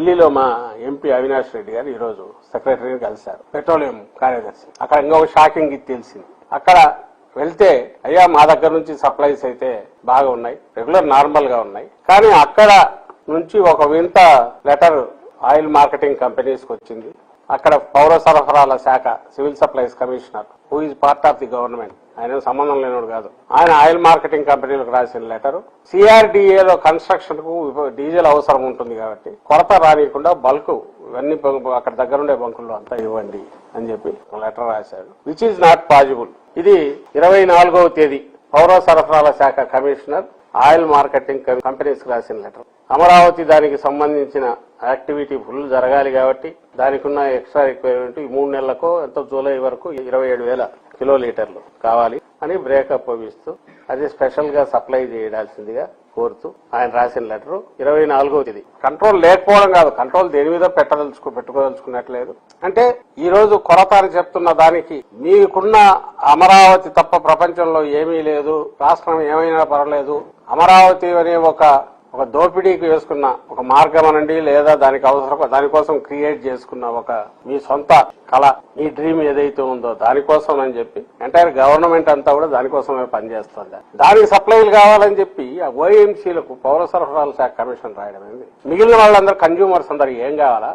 ఢిల్లీలో మా ఎంపీ అవినాష్ రెడ్డి గారు ఈరోజు సెక్రటరీని కలిశారు, పెట్రోలియం కార్యదర్శి. అక్కడ ఇంకొక షాకింగ్ ఇది తెలిసింది. అక్కడ వెళ్తే అయ్యా మా దగ్గర నుంచి సప్లైస్ అయితే బాగా ఉన్నాయి, రెగ్యులర్ నార్మల్ గా ఉన్నాయి, కానీ అక్కడ నుంచి ఒక వింత లెటర్ ఆయిల్ మార్కెటింగ్ కంపెనీస్ కి వచ్చింది. అక్కడ పౌర సరఫరాల శాఖ civil supplies commissioner who is part of the government, ఆయన సంబంధం లేనివాడు కాదు, ఆయన ఆయిల్ మార్కెటింగ్ కంపెనీలకు రాసిన లెటర్ సిఆర్డీఏలో కన్స్ట్రక్షన్ కు డీజిల్ అవసరం ఉంటుంది కాబట్టి కొరత రానియకుండా బల్క్ ఇవన్నీ అక్కడ దగ్గరుండే బంకుల్లో అంతా ఇవ్వండి అని చెప్పి లెటర్ రాశాడు. Which is not possible. ఇది 24వ తేదీ పౌర సరఫరాల శాఖ కమిషనర్ ఆయిల్ మార్కెటింగ్ కంపెనీస్ రాసిన లెటర్. అమరావతి దానికి సంబంధించిన యాక్టివిటీ ఫుల్ జరగాలి కాబట్టి దానికి ఉన్న ఎక్స్ట్రా రిక్వైర్మెంట్ ఈ 3 నెలలకు ఎంతో జూలై వరకు 27,000 కిలోలీటర్లు కావాలి అని బ్రేకప్ ఇస్తూ అది స్పెషల్ గా సప్లై చేయాల్సిందిగా కోరుతూ ఆయన రాసిన లెటర్ 24వ తేదీ. కంట్రోల్ లేకపోవడం కాదు, కంట్రోల్ దేని మీద పెట్టుకోదలుచుకున్నట్లేదు. అంటే ఈ రోజు కొరత అని చెప్తున్న దానికి మీకున్న అమరావతి తప్ప ప్రపంచంలో ఏమీ లేదు, రాష్ట్రం ఏమైనా పర్వాలేదు, అమరావతి అనే ఒక దోపిడీకి వేసుకున్న ఒక మార్గం అనండి, లేదా దానికోసం క్రియేట్ చేసుకున్న ఒక మీ సొంత కళ, మీ డ్రీమ్ ఏదైతే ఉందో దానికోసం అని చెప్పి ఎంటైర్ గవర్నమెంట్ అంతా కూడా దానికోసమే పనిచేస్తుంది. దానికి సప్లైలు కావాలని చెప్పి ఆ ఓఎంసీలకు పౌర సరఫరాల శాఖ కమిషన్ రాయడం. మిగిలిన వాళ్ళందరూ కన్జ్యూమర్స్ అందరు ఏం కావాలా?